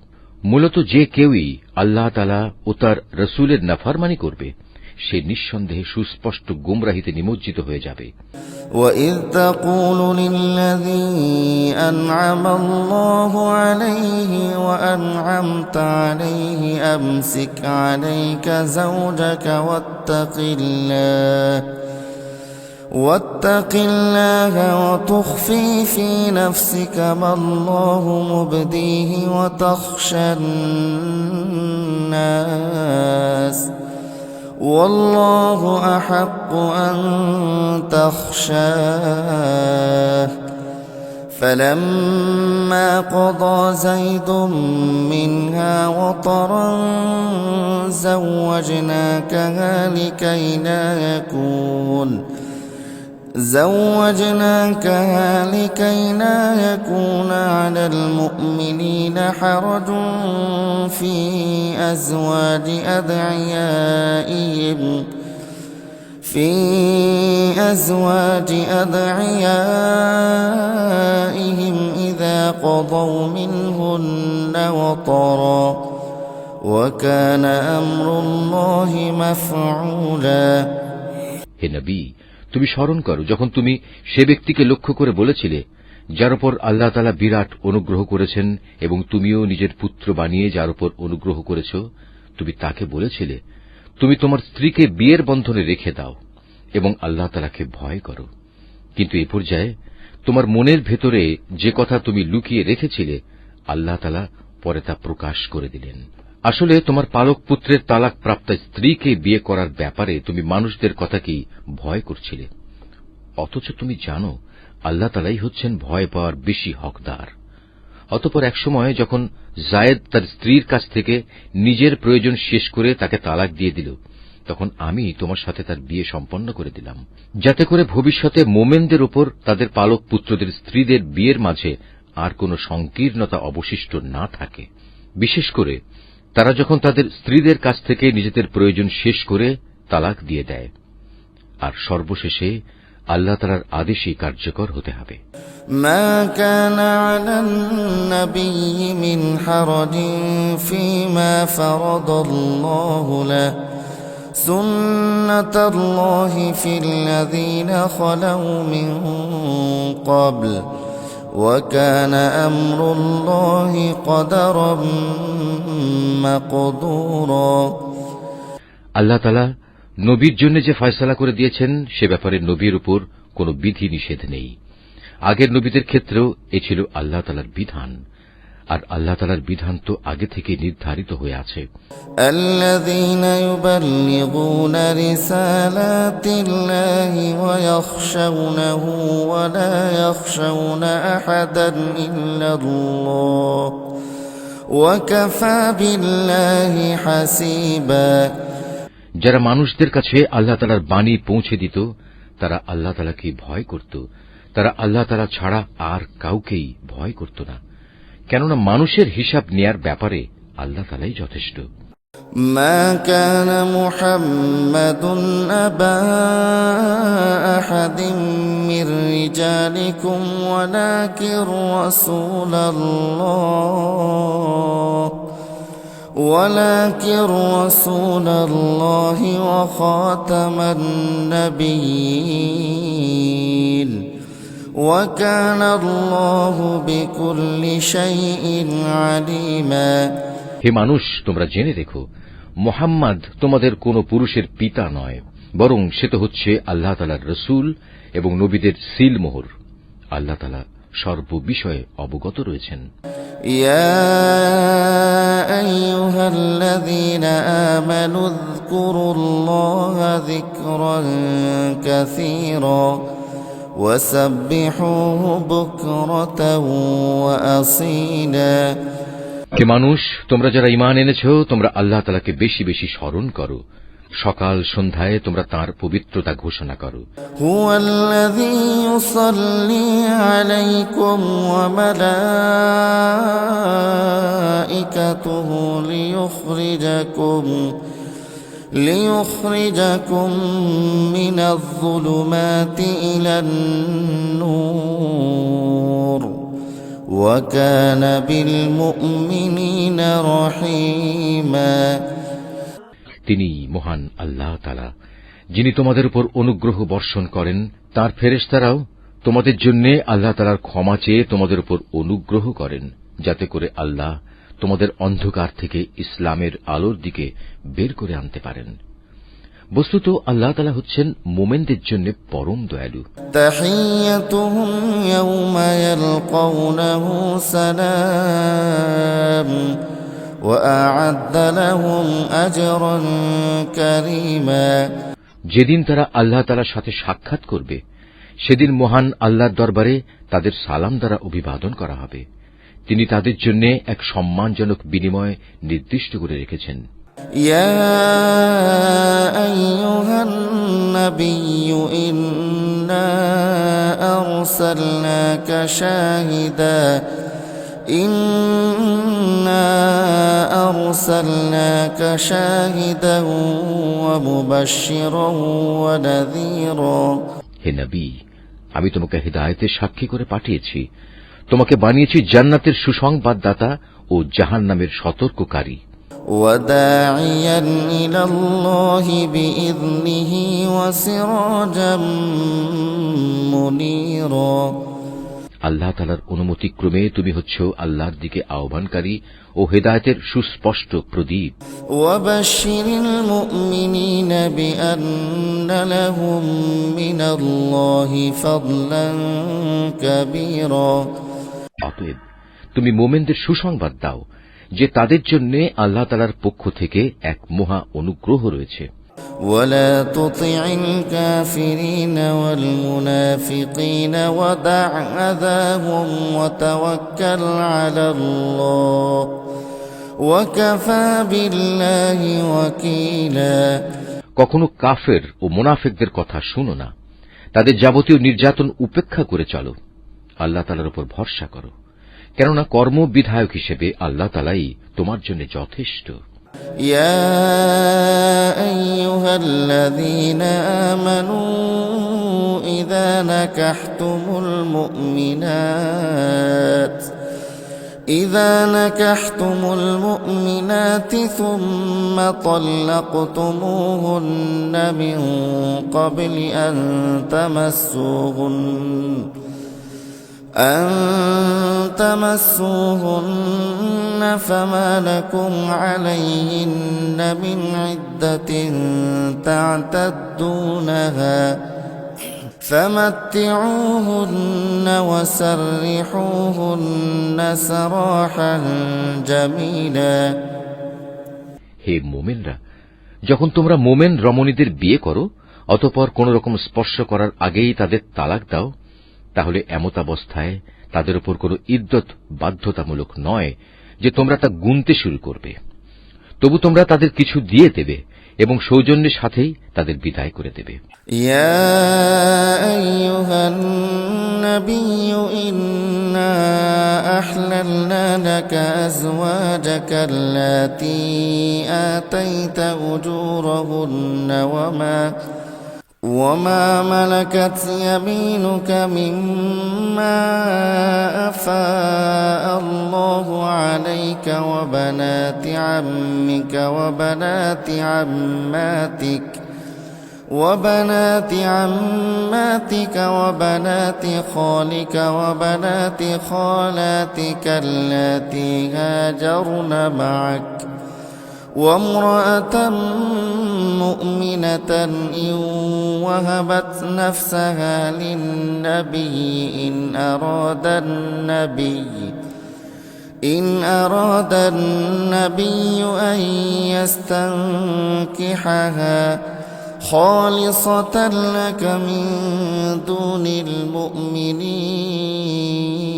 মূলত যে কেউই আল্লাহ তাআলা ও তার রাসূলের নাফরমানি করবে, সে নিঃসন্দেহে সুস্পষ্ট গোমরাহিতে নিমজ্জিত হয়ে যাবে। وَإِذْ تَقُولُ لِلَّذِي أَنْعَمَ اللَّهُ عَلَيْهِ وَأَنْعَمْتَ عَلَيْهِ أَمْسِكْ عَلَيْكَ زَوْجَكَ واتق الله وتخفي في نفسك ما الله مبديه وتخشى الناس والله أحق أن تخشاه فلما قضى زيد منها وطرا زوجناكها لكي لا يكون على المؤمنين حرج في أزواج أدعيائهم إذا قضوا منهن وطرا وكان أمر الله مفعولا হে নবী, তুমি স্মরণ করো যখন তুমি সে ব্যক্তিকে লক্ষ্য করে বলেছিলে যার উপর আল্লাহ তাআলা বিরাট অনুগ্রহ করেছেন এবং তুমিও নিজের পুত্র বানিয়ে যার উপর অনুগ্রহ করেছ, তুমি তাকে বলেছিলে তুমি তোমার স্ত্রীকে বিয়ের বন্ধনে রেখে দাও এবং আল্লাহ তাআলাকে ভয় করো। কিন্তু এ পর্যায়ে তোমার মনের ভেতরে যে কথা তুমি লুকিয়ে রেখেছিলে, আল্লাহ তাআলা পরে তা প্রকাশ করে দিলেন। আসলে তোমার পালক পুত্রের তালাক প্রাপ্ত স্ত্রীকে বিয়ে করার ব্যাপারে তুমি মানুষদের কথাকেই ভয় করছিলে, অথচ তুমি জানো আল্লাহ তাআলাই হচ্ছেন ভয় পাওয়ার বেশি হকদার। অতঃপর একসময় যখন জায়েদ তার স্ত্রীর কাছ থেকে নিজের প্রয়োজন শেষ করে তাকে তালাক দিয়ে দিল, তখন আমি তোমার সাথে তার বিয়ে সম্পন্ন করে দিলাম, যাতে করে ভবিষ্যতে মোমেনদের উপর তাদের পালক পুত্রদের স্ত্রীদের বিয়ের মাঝে আর কোনো সংকীর্ণতা অবশিষ্ট না থাকে। বিশেষ করে তারা যখন তাদের স্ত্রীদের কাছ থেকে নিজেদের প্রয়োজন শেষ করে তালাক দিয়ে দেয়, আর সর্বশেষে আল্লাহ তাআলার আদেশই কার্যকর হতে হবে। মা কানা আলান নবিয়্যি মিন হারাজিন ফীমা ফারাদাল্লাহু লাহু সুন্নাতাল্লাহি ফিল্লাযীনা খালাউ মিন ক্বাবল ওয়া কানা আমরুল্লাহি কদারাম মাকদুরা। আল্লাহ তাআলা নবীর জন্য যে ফয়সালা করে দিয়েছেন সে ব্যাপারে নবীর উপর কোনো বিধি নিষেধ নেই। আগের নবীদের ক্ষেত্রেও এ ছিল আল্লাহ তাআলার বিধান, আর আল্লাহ তাআলার বিধান তো আগে থেকে নির্ধারিত হয়ে আছে। আল্লাযীনা ইউবাল্লিগুনা রিসালাতিল্লাহি ওয়া ইয়াখশাউনাহু ওয়া লা ইয়াখশাউনা আহাদান ইল্লাল্লাহ ওয়া কাফা বিল্লাহি হাসিবা। যারা মানুষদের কাছে আল্লাহ তাআলার বাণী পৌঁছে দিত তারা আল্লাহ তাআলাকে ভয় করত, তারা আল্লাহ তাআলা ছাড়া আর কাউকেই ভয় করত না, কেননা মানুষের হিসাব নেয়ার ব্যাপারে আল্লাহ তাআলাই যথেষ্ট। মা কানা মুহাম্মাদুন আবা আহাদিম মির রিজালিকুম ওয়ালাকিন রাসূলাল্লাহি ওয়া খাতামান নাবিয়্যিন ওয়া কানা আল্লাহু বিকুল্লি শাইইন আলিমা। হে মানুষ, তোমরা জেনে রেখো, মুহাম্মদ তোমাদের কোন পুরুষের পিতা নয়, বরং সে তো হচ্ছে আল্লাহ তাআলার রাসূল এবং নবীদের সিল মোহর। আল্লাহ তাআলা সর্ববিষয়ে অবগত রয়েছেন। ইয়া আইয়ুহাল্লাযীনা আমানু যকুরুল্লাহা যিকরান কাসীরা ওয়াসাব্বিহুহু বুকরাতাও ওয়া আসীলা। হে মানুষ, তোমরা যারা ঈমান এনেছো তোমরা আল্লাহ তাআলাকে বেশি বেশি স্মরণ করো, সকাল সন্ধ্যায় তোমরা তাঁর পবিত্রতা ঘোষণা করো। হুয়াল্লাযী ইউসাল্লি আলাইকুম ওয়া মালাইকাতুহু লিয়ুখরিজাকুম মিনাজ যুলুমাতি ইলান নূর ওয়া কানা বিল মুমিনিনা রহিমা। তিনি মহান আল্লাহ তাআলা, যিনি তোমাদের উপর অনুগ্রহ বর্ষণ করেন। তাঁর ফেরেশতারাও তোমাদের জন্য আল্লাহ তাআলার ক্ষমা চেয়ে তোমাদের উপর অনুগ্রহ করেন, যাতে করে আল্লাহ তোমাদের অন্ধকার থেকে ইসলামের আলোর দিকে বের করে আনতে পারেন। বস্তুত আল্লাহ তাআলা হচ্ছেন মুমিনদের জন্য পরম দয়ালু। তাহিয়াতুহুম ইয়াওমা ইয়ালকাউনাহু সালাম ওয়া আ'আদ্দা লাহুম আজরান কারীমা। যেদিন তারা আল্লাহ তাআলার সাথে সাক্ষাৎ করবে সেদিন মহান আল্লাহর দরবারে তাদের সালাম দ্বারা অভিবাদন করা হবে। তিনি তাদের জন্য এক সম্মানজনক বিনিময় নির্দিষ্ট করে রেখেছেন। ইয়া আইয়ুহান নাবিয়্যু ইন্না আরসালনাকা শাহিদান ওয়া মুবাশশিরান ওয়া নাযীরা। হে নবী, আমি তোমাকে হিদায়াতের সাক্ষী করে পাঠিয়েছি, তোমাকে বানিয়েছি জান্নাতের সুসংবাদদাতা ও জাহান্নামের সতর্ককারী। ওয়াদাইয়ান ইলাল্লাহি বিইযনিহি ওয়া সিরাজাম মুনীরা। আল্লাহ তাআলার অনুমতিক্রমে তুমি হচ্ছ আল্লাহর দিকে আহ্বানকারী ও হেদায়েতের সুস্পষ্ট প্রদীপ। ওয়াবাশশিরিল মুমিনিনা বিআন্না লাহুম মিনাল্লাহি ফাদলান কাবীরা। অতএব তুমি মুমিনদের সুসংবাদ দাও যে তাদের জন্য আল্লাহ তাআলার পক্ষ থেকে এক মহা অনুগ্রহ রয়েছে। ওয়ালা তুতি'ল কাফিরিনা ওয়াল মুনাফিকিনা ওয়াদা' আযাহুম ওয়া তাওয়াক্কাল আলাল্লাহ ওয়া কাফা বিল্লাহি ওয়াকিলা। কখনো কাফের ও মুনাফিকদের কথা শুনো না, তাদের যাবতীয় নির্যাতন উপেক্ষা করে চলো, আল্লাহ তাআলার উপর ভরসা করো, কেননা কর্মবিধায়ক হিসেবে আল্লাহ তাআলাই তোমার জন্য যথেষ্ট। ইয়া আইয়ুহাল্লাযীনা আমানু ইযা নাকাহতুমুল মুমিনাতি থুম্মা তাল্লাকতুমুহুন্না মিন ক্বাবলি আন তামাসসুহুন্না أن تمسوهن فما لكم عليهن من عدة تعتدونها فمتعوهن وسرحوهن سراحا جميلا। হে মোমেনরা, যখন তোমরা মোমেন রমণীদের বিয়ে করো অতঃপর কোন রকম স্পর্শ করার আগেই তাদের তালাক দাও, তাহলে এমতাবস্থায় তাদের উপর কোন ইদ্দত বাধ্যতামূলক নয় যে তোমরা তা গুনতে শুরু করবে। তবু তোমরা তাদের কিছু দিয়ে দেবে এবং সৌজন্যের সাথেই তাদের বিদায় করে দেবে। ইয়া আইয়ুহান নাবিয়্যু ইন্না আহলালনা লাকা আজওয়াজাকা আল্লাতী আতাইতা উজুরাহুন্না وما ملكت يمينك مما أفاء الله عليك وبنات عمك وبنات عماتك وبنات خالك وبنات خالاتك اللاتي هاجرن معك وامرأة مؤمنة إن وهبت نفسها للنبي إن أراد النبي أن يستنكحها خالصة لك من دون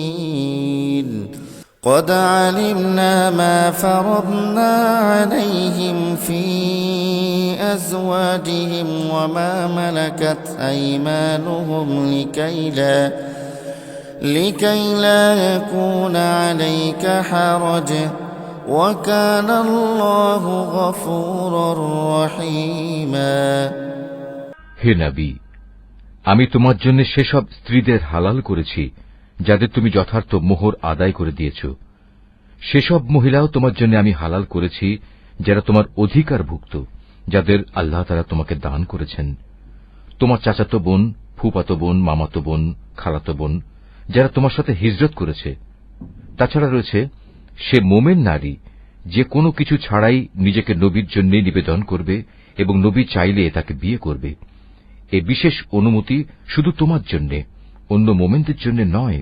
المؤمنين قد علمنا ما فرضنا عليهم في أزواجهم وما ملكت أيمانهم لكي لا يكون عليك حرج وكان الله غفورا رحيما। হে নবী, আমি তোমার জন্য সেসব স্ত্রীদের হালাল করেছি যাদের তুমি যথার্থ মোহর আদায় করে দিয়েছ। সেসব মহিলাও তোমার জন্য আমি হালাল করেছি যারা তোমার অধিকারভুক্ত, যাদের আল্লাহ তাআলা তোমাকে দান করেছেন। তোমার চাচাতো বোন, ফুফাতো বোন, মামাতো বোন, খালাতো বোন, যারা তোমার সাথে হিজরত করেছে। তাছাড়া রয়েছে সে মোমেন নারী যে কোনো কিছু ছাড়াই নিজেকে নবীর জন্য নিবেদন করবে এবং নবী চাইলে তাকে বিয়ে করবে। এ বিশেষ অনুমতি শুধু তোমার জন্য, অন্য মোমেনদের জন্য নয়।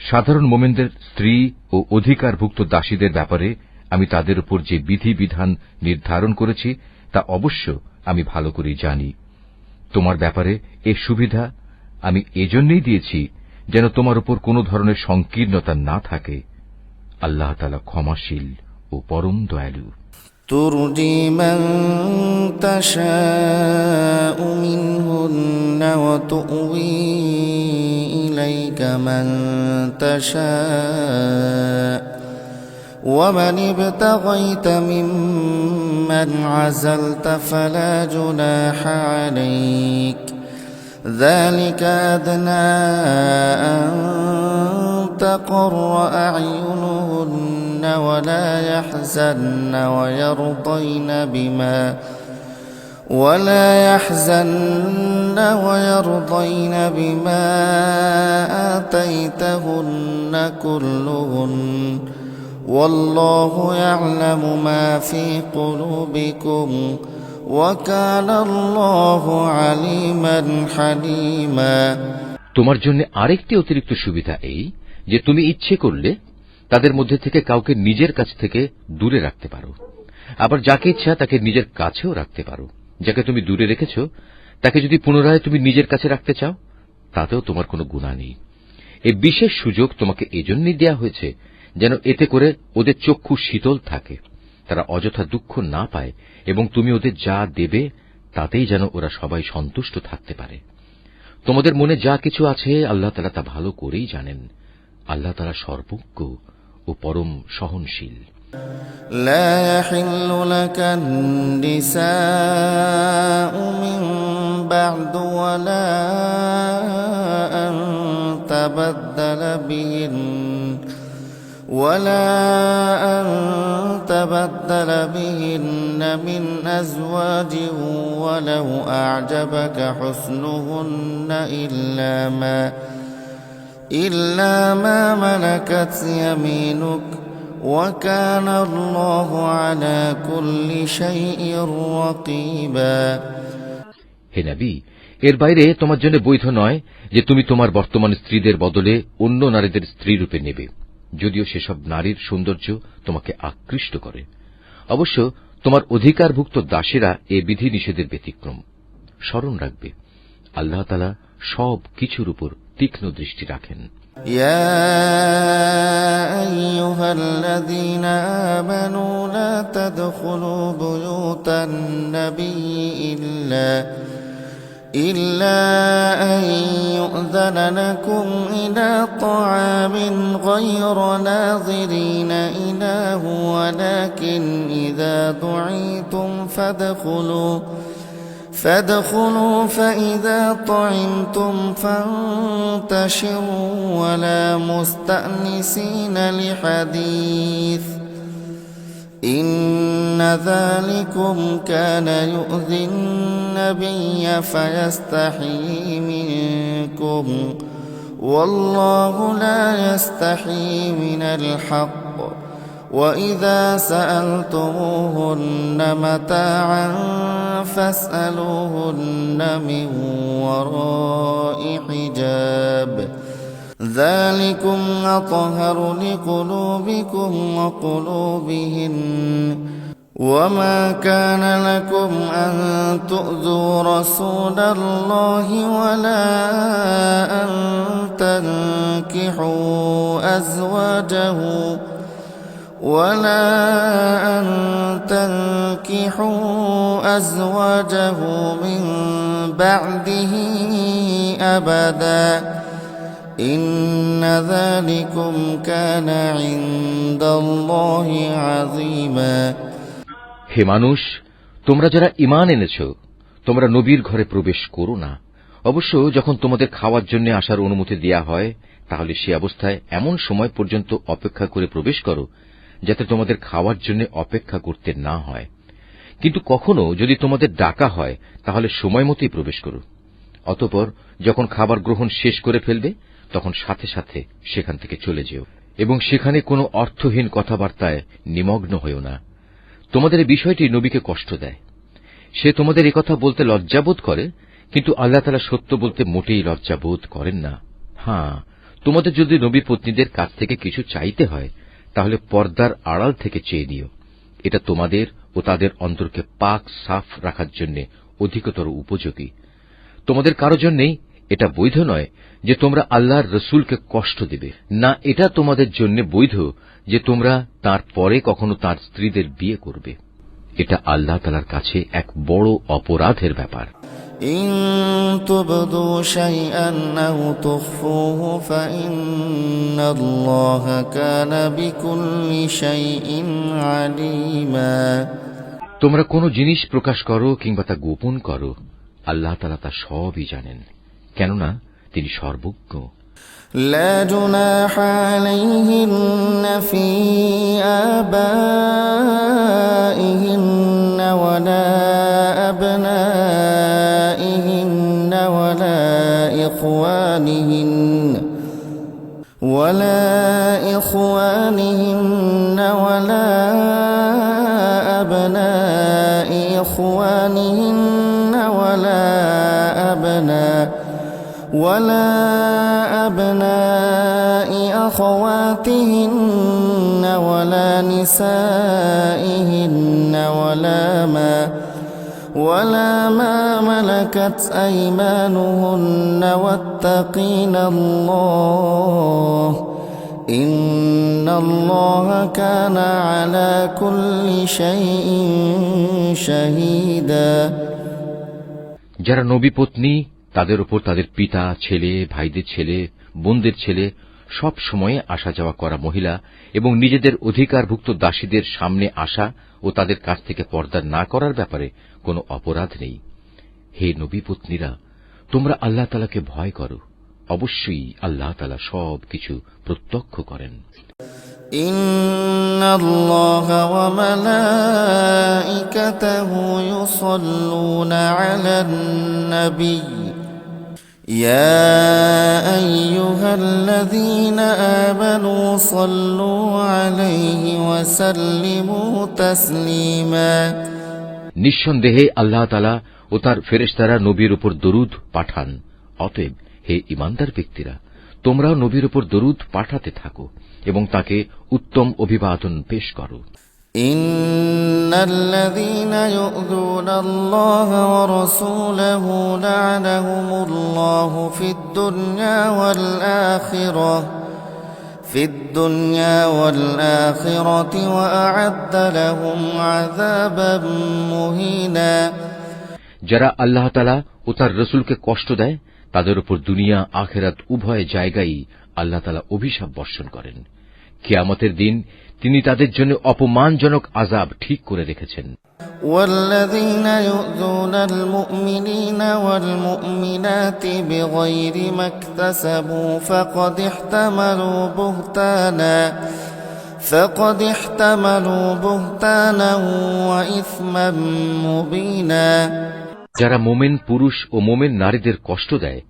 সাধারণ মোমেনদের স্ত্রী ও অধিকারভুক্ত দাসীদের ব্যাপারে আমি তাদের উপর যে বিধিবিধান নির্ধারণ করেছি তা অবশ্য আমি ভালো করেই জানি। তোমার ব্যাপারে এ সুবিধা আমি এজন্যই দিয়েছি যেন তোমার উপর কোনো ধরনের সংকীর্ণতা না থাকে। আল্লাহ তাআলা ক্ষমাশীল ও পরম দয়ালু। ترجي من تشاء منهن وتؤوي إليك من تشاء ومن ابتغيت ممن عزلت فلا جناح عليك ذلك أدنى أن تقر أعينهن ولا يحزن ويرضين بما آتيتهن كلهن والله يعلم ما في قلوبكم وكان الله عليما حليما। তোমার জন্য আরেকটি অতিরিক্ত সুবিধা এই যে তুমি ইচ্ছে করলে তাদের মধ্যে থেকে কাউকে নিজের কাছ থেকে দূরে রাখতে পারো, আবার যাকে ইচ্ছা তাকে নিজের কাছেও রাখতে পারো। যাকে তুমি দূরে রেখেছ তাকে যদি পুনরায় তুমি নিজের কাছে রাখতে চাও তাতেও তোমার কোনো গুনাহ নেই। এই বিশেষ সুযোগ তোমাকে এজন্যই দেয়া হয়েছে যেন এতে করে ওদের চক্ষু শীতল থাকে, তারা অযথা দুঃখ না পায় এবং তুমি ওদের যা দেবে তাতেই যেন ওরা সবাই সন্তুষ্ট থাকতে পারে। তোমাদের মনে যা কিছু আছে আল্লাহ তাআলা তা ভালো করেই জানেন। আল্লাহ তাআলা সর্বজ্ঞ ও পরম সহনশীল। لا يحل لك النساء من بعد ولا أن تبدل بهن من أزواج ولو أعجبك حسنهن إلا ما ملكت يمينك وكان الله على كل شيء رقيبا হে নবী, এর বাইরে তোমার জন্য বৈধ নয় যে তুমি তোমার বর্তমান স্ত্রীদের বদলে অন্য নারীদের স্ত্রী রূপে নেবে, যদিও সেসব নারীর সৌন্দর্য তোমাকে আকৃষ্ট করে। অবশ্য তোমার অধিকারভুক্ত দাসীরা এ বিধি নিষেধের ব্যতিক্রম। স্মরণ রাখবে, আল্লাহ তাআলা সব কিছুর উপর তীক্ষ্ণ দৃষ্টি রাখেন। يا أيها الذين آمنوا لا تدخلوا بيوت النبي إلا أن يؤذن لكم إلى طعام غير ناظرين إناه ولكن إذا دعيتم فادخلوا فإذا طعمتم فانتشروا ولا مستأنسين لحديث إن ذلكم كان يؤذي النبي فيستحيي منكم والله لا يستحيي من الحق وإذا سألتموهن متاعا فاسألوهن من وراء حجاب ذلكم أطهر لقلوبكم وقلوبهن وما كان لكم أن تؤذوا رسول الله ولا أن تنكحوا أزواجه من بعده أبدا إن ذلكم كان عند الله عظيما হে মানুষ, তোমরা যারা ঈমান এনেছ, তোমরা নবীর ঘরে প্রবেশ করো না। অবশ্য যখন তোমাদের খাওয়ার জন্য আসার অনুমতি দেয়া হয়, তাহলে সে অবস্থায় এমন সময় পর্যন্ত অপেক্ষা করে প্রবেশ করো যাতে তোমাদের খাওয়ার জন্য অপেক্ষা করতে না হয়। কিন্তু কখনো যদি তোমাদের ডাকা হয়, তাহলে সময় মতোই প্রবেশ করো। অতঃপর যখন খাবার গ্রহণ শেষ করে ফেলবে, তখন সাথে সাথে সেখান থেকে চলে যেও এবং সেখানে কোনো অর্থহীন কথাবার্তায় নিমগ্ন হইও না। তোমাদের এই বিষয়টি নবীকে কষ্ট দেয়। সে তোমাদের একথা বলতে লজ্জাবোধ করে, কিন্তু আল্লাহ তাআলা সত্য বলতে মোটেই লজ্জাবোধ করেন না। হ্যাঁ, তোমাদের যদি নবী পত্নীদের কাছ থেকে কিছু চাইতে হয়, তাহলে পর্দার আড়াল থেকে চেয়ে নিও। এটা তোমাদের ও তাদের অন্তরকে পাক সাফ রাখার জন্য অধিকতর উপযোগী। তোমাদের কারো জন্যই এটা বৈধ নয় যে তোমরা আল্লাহর রসুলকে কষ্ট দেবে, না এটা তোমাদের জন্য বৈধ যে তোমরা তার পরে কখনো তার স্ত্রীদের বিয়ে করবে। এটা আল্লাহ তাআলার কাছে এক বড় অপরাধের ব্যাপার। إن تبدوا شيئا أو تخفوه فإن الله كان بكل شيء عليما তোমরা কোনো জিনিস প্রকাশ করো কিংবা তা গোপন করো, আল্লাহ তাআলা তা সবই জানেন, কেননা তিনি সর্বজ্ঞ। لا جناح عليهن في آبائهن ولا أبنائهن ولا إخوانهن ولا أبناء إخوانهن ولا أبناء أخواتهن ولا نسائهن ولا ما ملكت أيمانهن واتقين الله إن الله كان على كل شيء شهيدا যারা নবী পত্নী, তাদের উপর তাদের পিতা, ছেলে, ভাইদের ছেলে, বোনদের ছেলে সব সময়ে আসা যাওয়া করা মহিলা এবং নিজেদের অধিকারভুক্ত দাসীদের সামনে আসা ও তাদের কাছ থেকে পর্দা না করার ব্যাপারে কোনো অপরাধ নেই। হে নবী পত্নীরা, তোমরা আল্লাহ তাআলাকে ভয় করো। অবশ্যই আল্লাহ তাআলা সব কিছু প্রত্যক্ষ করেন। إن الله وملائكته يصلون على النبي يا أيها الذين آمنوا صلوا عليه وسلموا تسليما নিঃসন্দেহে আল্লাহ তাআলা ও তার ফেরেশতারা নবীর উপর দরুদ পাঠান। অতএব হে ঈমানদার ব্যক্তিরা, তোমরাও নবীর উপর দরুদ পাঠাতে থাকো এবং তাকে উত্তম অভিবাদন পেশ করো। إن الذين يؤذون الله ورسوله لعنهم الله في الدنيا والآخرة وأعد لهم عذابا مهينا যারা আল্লাহ তাআলা ও তার রাসূলকে কষ্ট দেয়, তাদের উপর দুনিয়া আখিরাত উভয় জায়গায় আল্লাহ তাআলা অভিশাপ বর্ষণ করেন। কিয়ামতের দিন তিনি তাদের জন্য অপমানজনক আযাব ঠিক করে রেখেছেন। والذين يؤذون المؤمنين والمؤمنات بغير ما اكتسبوا فقد احتملوا بهتانا وإثما مبينا যারা মোমেন পুরুষ ও মোমেন নারীদের কষ্ট দেয়,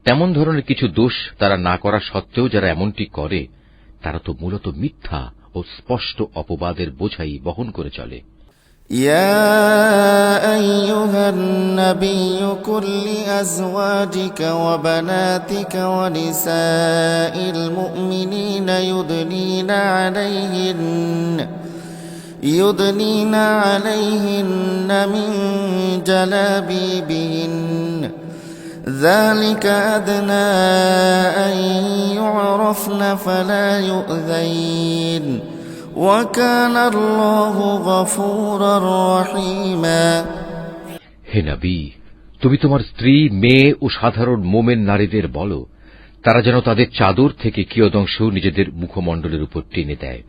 তেমন ধরনের কিছু দোষ তারা না করা সত্ত্বেও যারা এমনটি করে, তারা তো মূলত মিথ্যা ও স্পষ্ট অপবাদের বোঝাই বহন করে চলে। يا أيها النبي قل لأزواجك وبناتك ونساء المؤمنين يدنين عليهن من جلابيبهن ذلك أدنى أن يعرفن فلا يؤذين وكان الله غفورا رحيما হে নবী, তুমি তোমার স্ত্রী, মেয়ে ও সাধারণ মোমেন নারীদের বলো, তারা যেন তাদের চাদর থেকে কিয়দংশ নিজেদের মুখমণ্ডলের উপর টেনে দেয়।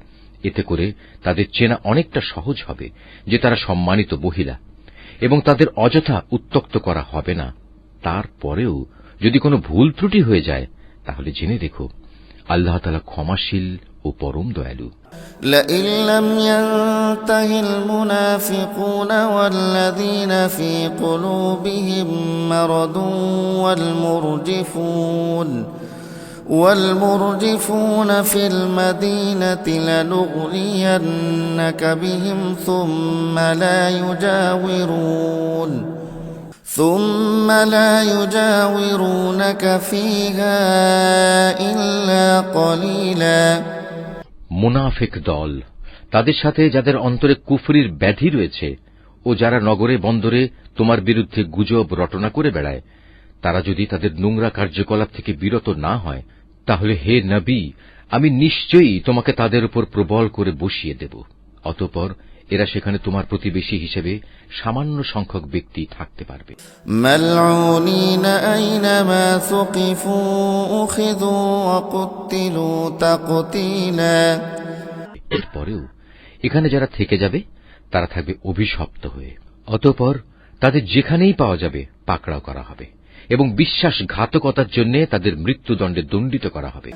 এতে করে তাদের চেনা অনেকটা সহজ হবে যে তারা সম্মানিত মহিলা, এবং তাদের অযথা উত্ত্যক্ত করা হবে না। তারপরেও যদি কোনো ভুল ত্রুটি হয়ে যায়, তাহলে জেনে রেখো আল্লাহ তাআলা ক্ষমাশীল ও পরম দয়ালু। لئن لم ينته المنافقون والذين في قلوبهم مرض والمرجفون في المدينة لنغرينك بهم ثم لا يجاورونك فيها إلا قليلا মুনাফিক দল, তাদের সাথে যাদের অন্তরে কুফরির ব্যাধি রয়েছে ও যারা নগরে বন্দরে তোমার বিরুদ্ধে গুজব রটনা করে বেড়ায়, তারা যদি তাদের নোংরা কার্যকলাপ থেকে বিরত না হয়, তাহলে হে নবী, আমি নিশ্চয়ই তোমাকে তাদের উপর প্রবল করে বসিয়ে দেব। অতঃপর এরা সেখানে তোমার প্রতিবেশী হিসেবে সামান্য সংখ্যক ব্যক্তি থাকতে পারবে। মালউনিনা আইনামা সুকিফু উখিযু ওয়া কুতিলু তাকতীলা। এরপরেও এখানে যারা থেকে যাবে তারা থাকবে অভিশপ্ত হয়ে। অতঃপর তাদের যেখানেই পাওয়া যাবে পাকড়াও করা হবে এবং বিশ্বাসঘাতকতার জন্য তাদের মৃত্যুদণ্ডে দণ্ডিত করা হবে।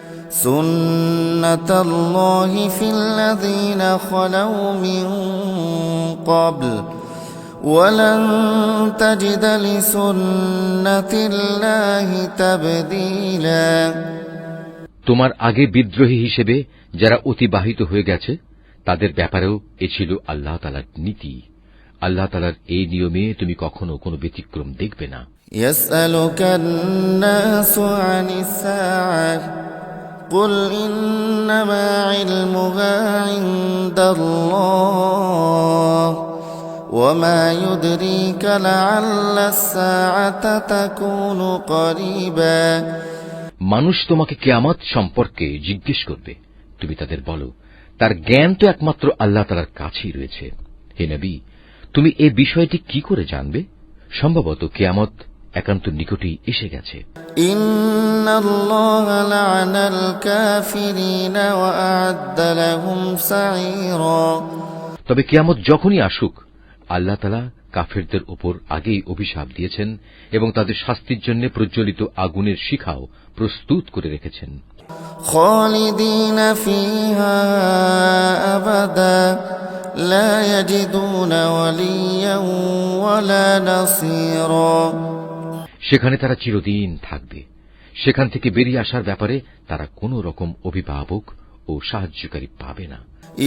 সুন্নাতাল্লাহি ফিল্লাযীনা খালাউ মিন ক্বাবল ওয়ালান তাজিদা লিসুন্নাতিল্লাহি তাবদীলা। তোমার আগে বিদ্রোহী হিসেবে যারা অতিবাহিত হয়ে গেছে, তাদের ব্যাপারেও এ ছিল আল্লাহ তাআলার নীতি। আল্লাহ তাআলার এই নিয়মে তুমি কখনো কোনো ব্যতিক্রম দেখবে না। يسألك الناس عن الساعة قل إنما علمها عند الله وما يدريك لعل الساعة تكون قريبا। মানুষ তোমাকে কিয়ামত সম্পর্কে জিজ্ঞেস করবে, তুমি তাদের বলো, তার জ্ঞান তো একমাত্র আল্লাহ তাআলার কাছেই রয়েছে। হে নবী, তুমি এই বিষয়টি কি করে জানবে? সম্ভবত কিয়ামত একান্ত নিকটেই এসে গেছে। ইন্নাল্লাহা লা'নাল কাফিরিনা ওয়া আ'আদ্দা লাহুম সাঈরা। তবে কিয়ামত যখনই আসুক, আল্লাহ তাআলা কাফেরদের উপর আগেই অভিশাপ দিয়েছেন এবং তাদের শাস্তির জন্য প্রজ্বলিত আগুনের শিখাও প্রস্তুত করে রেখেছেন। খালিদিনা ফিহা আবাদা লা ইয়াজিদুনা ওয়ালিয়্যান ওয়ালা নাসীরা। সেখানে তারা চিরদিন থাকবে। সেখান থেকে বেরিয়ে আসার ব্যাপারে তারা কোনো রকম অভিভাবক ও সাহায্যকারী পাবে না।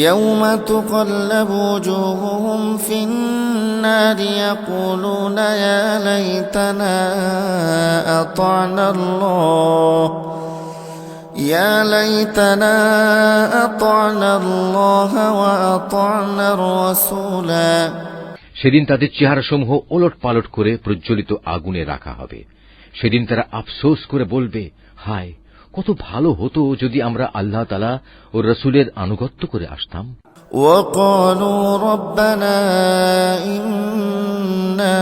يوم تقلب وجوههم في النار يقولون يا ليتنا أطعنا الله وأطعنا الرسولا। সেদিন তাদের চেহারাসমূহ ওলট পালট করে প্রজ্বলিত আগুনে রাখা হবে। সেদিন তারা আফসোস করে বলবে, হায়, কত ভালো হতো যদি আমরা আল্লাহ তাআলা ও রাসূলের আনুগত্য করে আসতাম। وقالوا ربنا إنا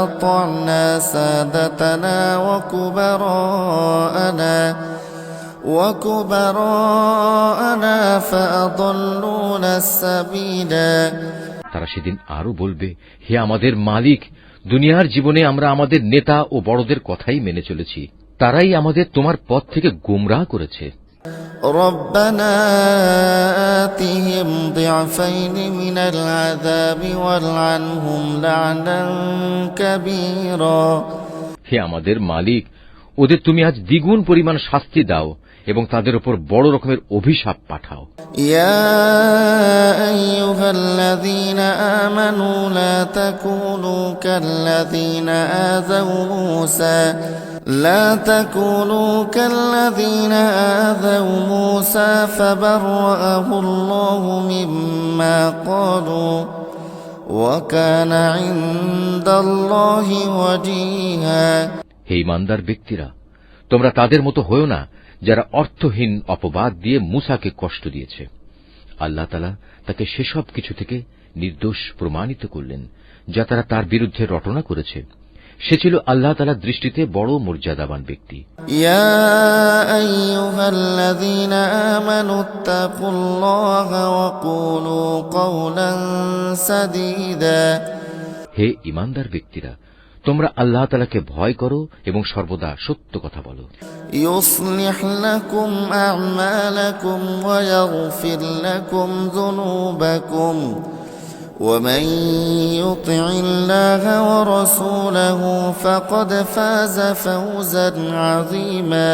أطعنا سادتنا وكبراءنا فأضلونا السبيلا। তারা সেদিন আরো বলবে, হে আমাদের মালিক, দুনিয়ার জীবনে আমরা আমাদের নেতা ও বড়দের কথাই মেনে চলেছি, তারাই আমাদের তোমার পথ থেকে গোমরাহ করেছে। ربنا آتهم ضعفين من العذاب والعنهم لعنا كبيرا। হে আমাদের মালিক, ওদের তুমি আজ দ্বিগুণ পরিমাণ শাস্তি দাও এবং তাদের উপর বড় রকমের অভিশাপ পাঠাও। يا أيها الذين آمنوا لا تكونوا كالذين آذوا موسى فبرأه الله مما قالوا وكان عند الله وجيها। হে ঈমানদার ব্যক্তিরা, তোমরা তাদের মতো হয়ো না যারা অর্থহীন অপবাদ দিয়ে মূসাকে কষ্ট দিয়েছে। আল্লাহ তাআলা তাকে সেসব কিছু থেকে নির্দোষ প্রমাণিত করলেন যা তারা তার বিরুদ্ধে রটনা করেছে। সে ছিল আল্লাহ তাআলার দৃষ্টিতে বড় মর্যাদাবান ব্যক্তি। ইয়া আইয়ুহাল্লাযীনা আমানুত্তাকুল্লাহা ওয়া কুলু কাওলান সাদীদা। হে ঈমানদার ব্যক্তিরা, তোমরা আল্লাহ তাআলাকে ভয় করো এবং সর্বদা সত্য কথা বলো। ইউসলিহ লাকুম আ'মালাকুম ওয়া ইয়াগফির লাকুম যুনুবাকুম ومن يطع الله ورسوله فقد فاز فوزا عظيما।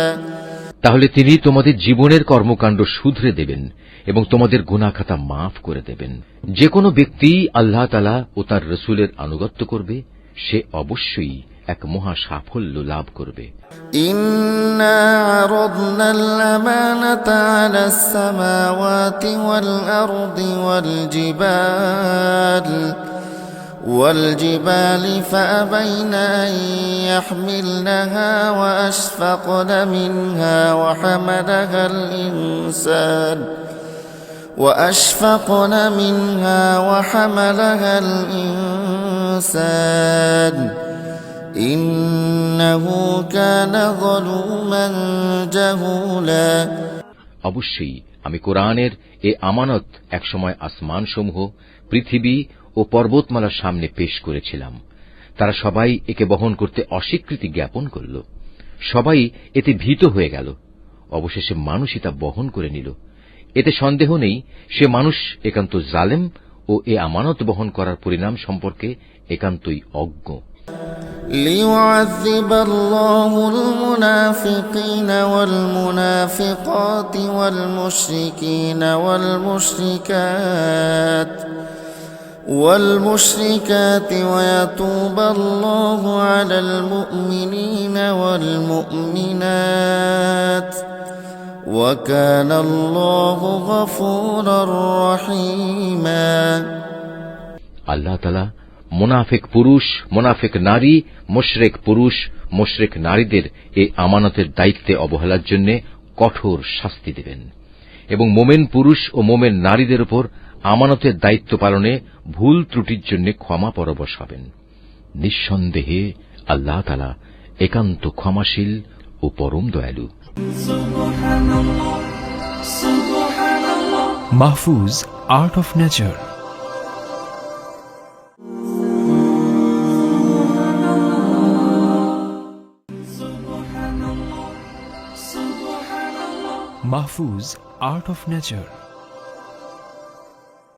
তাহলে তিনি তোমাদের জীবনের কর্মকাণ্ড শুধরে দেবেন এবং তোমাদের গুনাহ খাতা মাফ করে দেবেন। যে কোনো ব্যক্তি আল্লাহ তাআলা ও তার রাসূলের আনুগত্য করবে সে অবশ্যই এক মহা সাফল্য লাভ করবে। ইন্না আরাদনাল আমানাতা আলাস সামাওয়াতি ওয়াল আরদি ওয়াল জিবালি ফাআবাইনা আন ইয়াহমিলনাহা ওয়া আশফাকনা মিনহা ওয়া হামালাহাল ইনসান وأشفقن منها وحملها الإنسان إنه كان ظلوما جهولا। অবশ্যই আমি কোরআনের এ আমানত একসময় আসমানসমূহ, পৃথিবী ও পর্বতমালার সামনে পেশ করেছিলাম। তারা সবাই একে বহন করতে অস্বীকৃতি জ্ঞাপন করল। সবাই এতে ভীত হয়ে গেল। অবশেষে মানুষই তা বহন করে নিল। এতে সন্দেহ নেই সে মানুষ একান্ত জালেম ও এ আমানত বহন করার পরিণাম সম্পর্কে একান্তই অজ্ঞ। ليعذب الله المنافقين والمنافقات والمشركين والمشركات ويتوب الله على المؤمنين والمؤمنات وكان الله غفورا رحيما। আল্লাহ তাআলা মুনাফিক পুরুষ, মুনাফিক নারী, মুশরিক পুরুষ, মুশরিক নারীদের এই আমানতের দায়িত্বে অবহেলার জন্য কঠোর শাস্তি দেবেন এবং মোমেন পুরুষ ও মোমেন নারীদের উপর আমানতের দায়িত্ব পালনে ভুল ত্রুটির জন্য ক্ষমা পরবশ হবেন। নিঃসন্দেহে আল্লাহ তাআলা একান্ত ক্ষমাশীল ও পরম দয়ালু। Mahfuz art of nature. Mahfuz art of nature.